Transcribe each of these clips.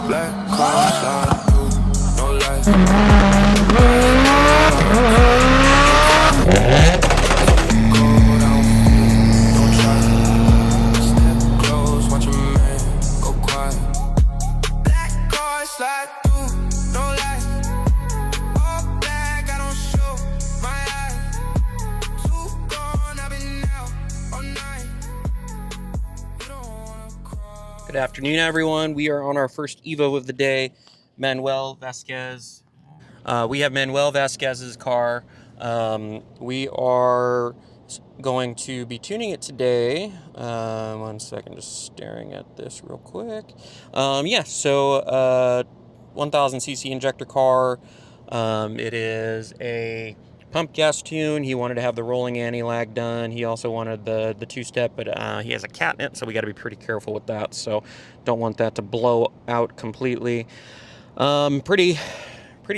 Black car slide through, no light. Go down, don't try. Step close, watch a man go quiet. Black car slide through, no light. All black, I don't show my eyes. Too gone, I've been out all night. You don't wanna cry. Good afternoon, everyone. We are on our first EVO of the day. Manuel Vasquez. We have Manuel Vasquez's car. We are going to be tuning it today. 1 second, just staring at this real quick. 1000cc injector car. It is a pump gas tune. He wanted to have the rolling anti-lag done. He also wanted the two-step, but he has a cat in it, so we got to be pretty careful with that. So don't want that to blow out completely. Pretty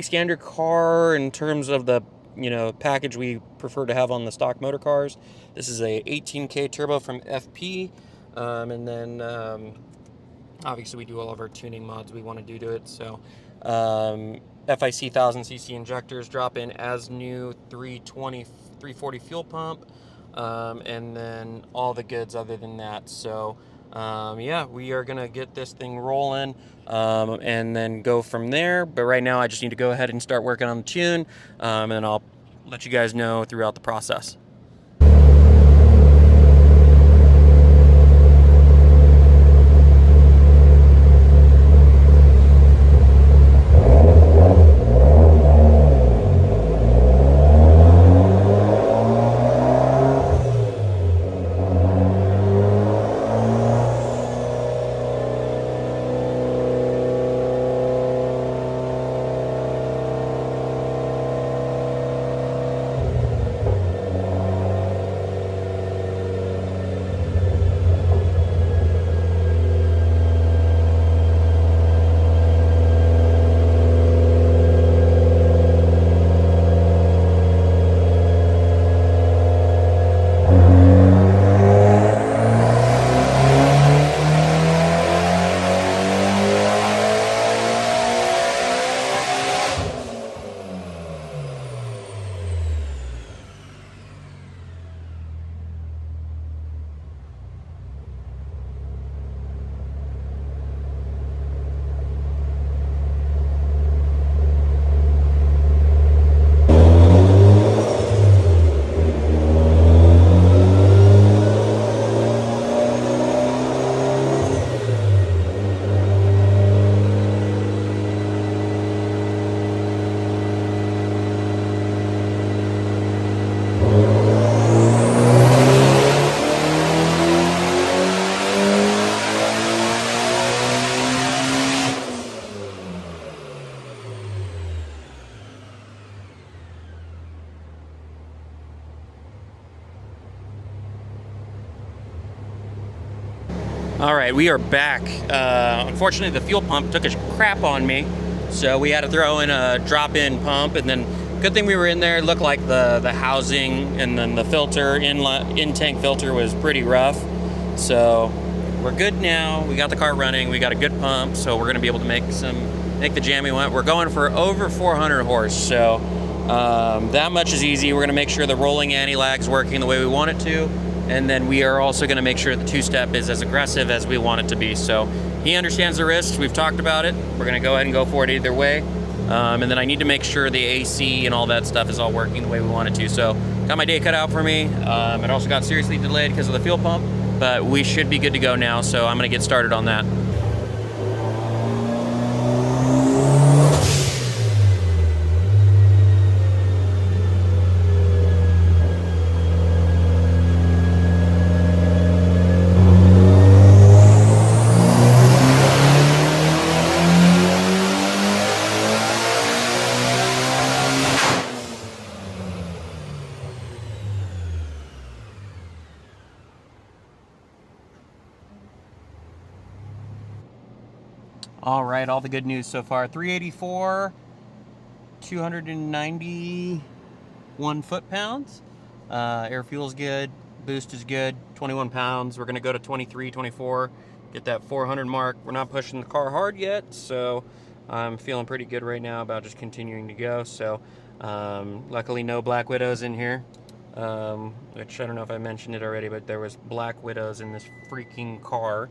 standard car in terms of the package we prefer to have on the stock motor cars. This is a 18K turbo from FP, and then obviously we do all of our tuning mods we want to do to it. So FIC 1000cc injectors drop in as new, 340 fuel pump, and then all the goods other than that. So we are gonna get this thing rolling and then go from there. But right now I just need to go ahead and start working on the tune, and I'll let you guys know throughout the process. All right, we are back. Unfortunately, the fuel pump took a crap on me, so we had to throw in a drop-in pump, and then good thing we were in there. It looked like the housing and then the filter, in-tank filter was pretty rough. So we're good now. We got the car running. We got a good pump, so we're going to be able to make the jam we want. We're going for over 400 horse, so that much is easy. We're going to make sure the rolling anti-lag's working the way we want it to. And then we are also going to make sure the two-step is as aggressive as we want it to be. So he understands the risks. We've talked about it. We're going to go ahead and go for it either way. And then I need to make sure the AC and all that stuff is all working the way we want it to. So got my day cut out for me. It also got seriously delayed because of the fuel pump. But we should be good to go now. So I'm going to get started on that. All right, all the good news so far. 384, 291 foot-pounds. Air fuel's good. Boost is good, 21 pounds. We're gonna go to 23, 24, get that 400 mark. We're not pushing the car hard yet, so I'm feeling pretty good right now about just continuing to go. So luckily no Black Widows in here, which I don't know if I mentioned it already, but there was Black Widows in this freaking car,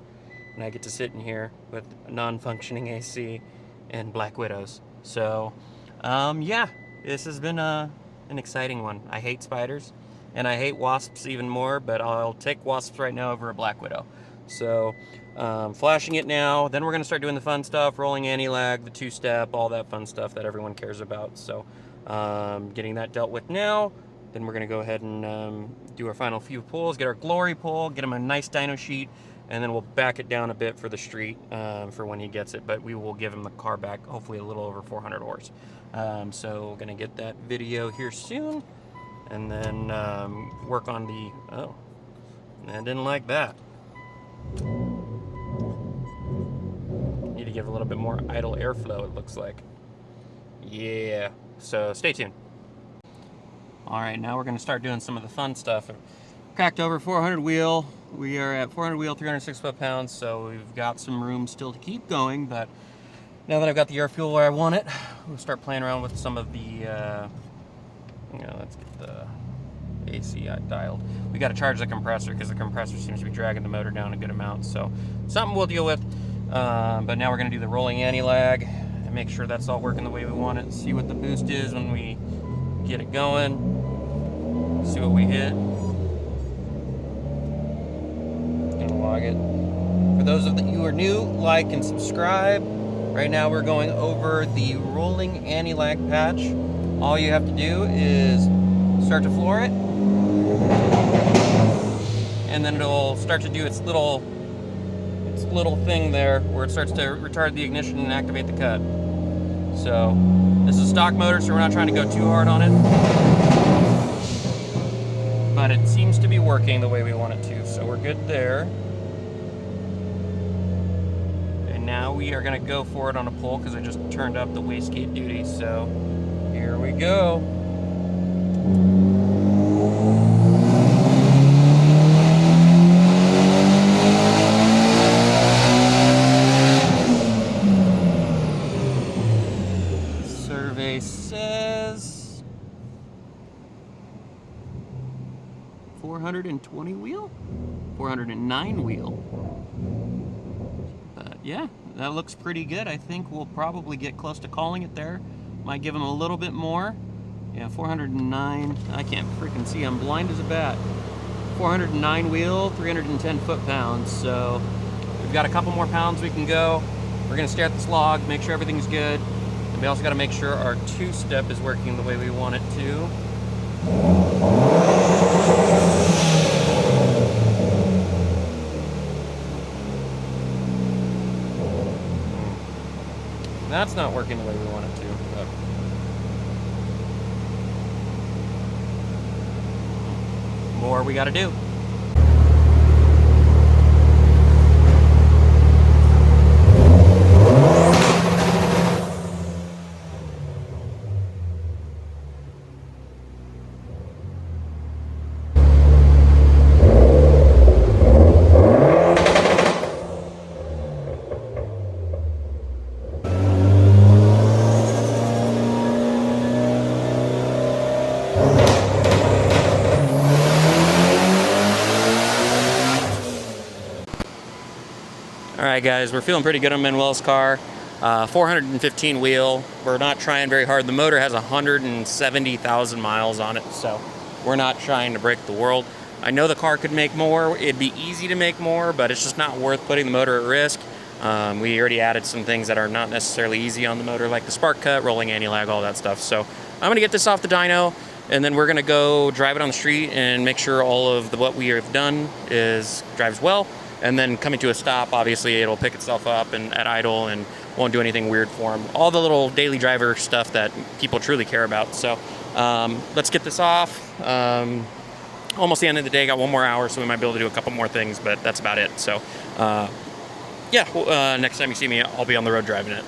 and I get to sit in here with non-functioning AC and Black Widows. So yeah, this has been an exciting one. I hate spiders, and I hate wasps even more, but I'll take wasps right now over a Black Widow. So flashing it now, then we're gonna start doing the fun stuff, rolling anti-lag, the two-step, all that fun stuff that everyone cares about. So getting that dealt with now, then we're gonna go ahead and do our final few pulls, get our glory pull, get him a nice dyno sheet, and then we'll back it down a bit for the street for when he gets it, but we will give him the car back hopefully a little over 400 horse. So we're gonna get that video here soon, and then work on the, oh, I didn't like that. Need to give a little bit more idle airflow, it looks like. Yeah, so stay tuned. All right, now we're gonna start doing some of the fun stuff. Cracked over 400 wheel. We are at 400 wheel, 306 foot-pounds, so we've got some room still to keep going, but now that I've got the air fuel where I want it, we'll start playing around with some of the, let's get the AC dialed. We got to charge the compressor because the compressor seems to be dragging the motor down a good amount, so something we'll deal with. But now we're going to do the rolling anti-lag and make sure that's all working the way we want it. See what the boost is when we get it going. See what we hit. Gonna log it. For those of you who are new, like and subscribe. Right now we're going over the rolling anti-lag patch. All you have to do is start to floor it, and then it'll start to do its little thing there where it starts to retard the ignition and activate the cut. So this is a stock motor, so we're not trying to go too hard on it, but it seems to be working the way we want it to, so we're good there. And now we are going to go for it on a pull because I just turned up the wastegate duty, so here we go. Survey says 420 wheel? 409 wheel. But yeah, that looks pretty good. I think we'll probably get close to calling it there. Might give him a little bit more. Yeah, 409. I can't freaking see. I'm blind as a bat. 409 wheel, 310 foot-pounds. So we've got a couple more pounds we can go. We're gonna stare at this log, make sure everything's good. And we also gotta make sure our two-step is working the way we want it to. That's not working the way we want it to. But more we gotta do. Alright guys, we're feeling pretty good on Manuel's car. 415 wheel. We're not trying very hard. The motor has 170,000 miles on it, so we're not trying to break the world. I know the car could make more. It'd be easy to make more, but it's just not worth putting the motor at risk. We already added some things that are not necessarily easy on the motor, like the spark cut, rolling anti-lag, all that stuff. So I'm going to get this off the dyno, and then we're going to go drive it on the street and make sure all of what we have done drives well. And then coming to a stop, obviously it'll pick itself up and at idle and won't do anything weird for them. All the little daily driver stuff that people truly care about. So let's get this off. Almost the end of the day, got one more hour, so we might be able to do a couple more things, but that's about it. So yeah, next time you see me, I'll be on the road driving it.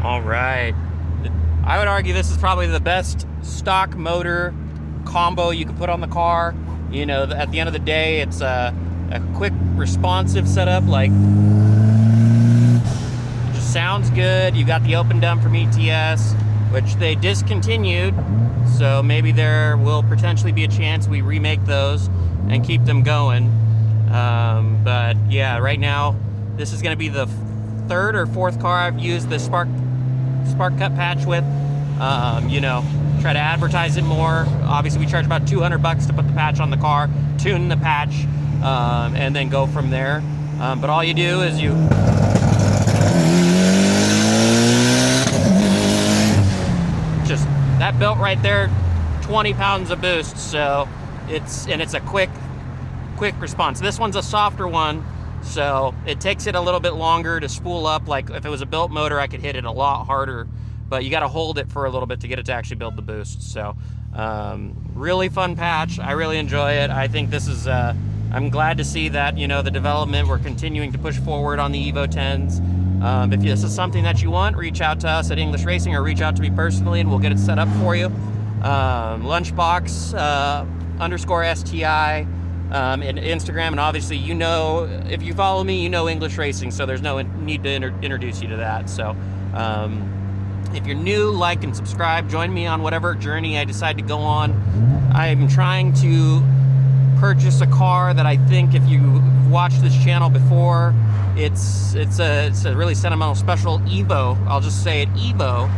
All right. I would argue this is probably the best stock motor combo you could put on the car. you know, at the end of the day, it's a quick, responsive setup. Like, it just sounds good. You got the open dump from ETS, which they discontinued, so maybe there will potentially be a chance we remake those and keep them going. But yeah, right now, this is going to be the third or fourth car I've used the spark cut patch with. You know, try to advertise it more. Obviously, we charge about $200 to put the patch on the car, tune the patch, and then go from there. But all you do is you just, that belt right there, 20 pounds of boost. So it's a quick response. This one's a softer one, so it takes it a little bit longer to spool up. Like if it was a built motor, I could hit it a lot harder, but you got to hold it for a little bit to get it to actually build the boost. So really fun patch. I really enjoy it. I think this is I'm glad to see that, you know, the development, we're continuing to push forward on the Evo 10s. If this is something that you want, reach out to us at English Racing or reach out to me personally and we'll get it set up for you. Lunchbox _STI and Instagram, and obviously, you know, if you follow me, you know English Racing, so there's no need to introduce you to that. So if you're new, like and subscribe. Join me on whatever journey I decide to go on. I'm trying to purchase a car that I think, if you watched this channel before, it's a really sentimental, special EVO. I'll just say it, EVO,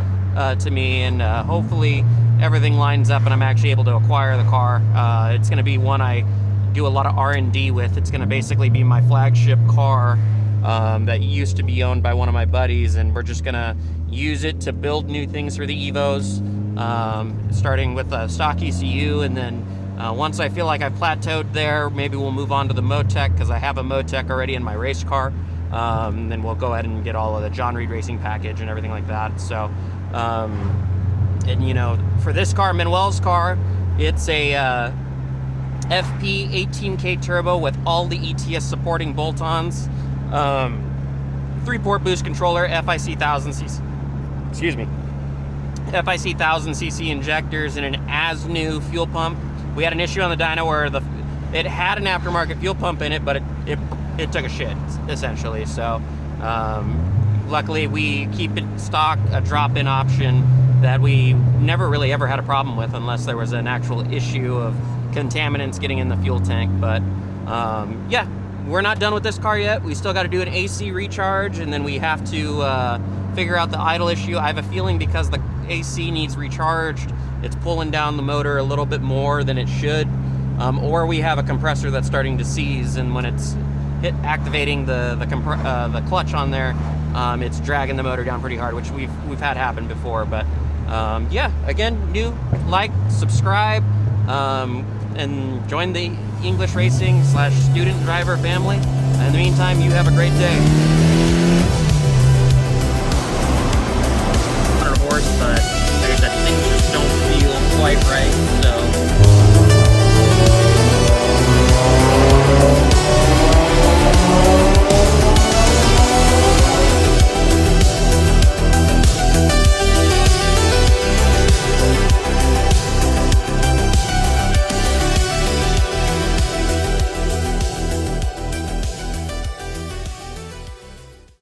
to me, and hopefully everything lines up and I'm actually able to acquire the car. It's going to be one I do a lot of R&D with. It's going to basically be my flagship car that used to be owned by one of my buddies, and we're just going to use it to build new things for the Evos, starting with a stock ECU, and then once I feel like I've plateaued there, maybe we'll move on to the Motec, because I have a Motec already in my race car. Then we'll go ahead and get all of the John Reed Racing package and everything like that. So and you know, for this car, Manuel's car, it's a FP 18K turbo with all the ETS supporting bolt-ons, 3-port boost controller, FIC 1000cc, excuse me, FIC 1000cc injectors, and an as-new fuel pump. We had an issue on the dyno where it had an aftermarket fuel pump in it, but it took a shit, essentially. So luckily we keep it stock, a drop-in option that we never really ever had a problem with, unless there was an actual issue of contaminants getting in the fuel tank. But yeah, we're not done with this car yet. We still got to do an AC recharge, and then we have to figure out the idle issue. I have a feeling because the AC needs recharged, it's pulling down the motor a little bit more than it should, or we have a compressor that's starting to seize, and when it's activating the clutch on there, it's dragging the motor down pretty hard, which we've had happen before. But yeah, again, new, like, subscribe, and join the English Racing / student driver family. In the meantime, you have a great day. 100 horse, but there's that thing.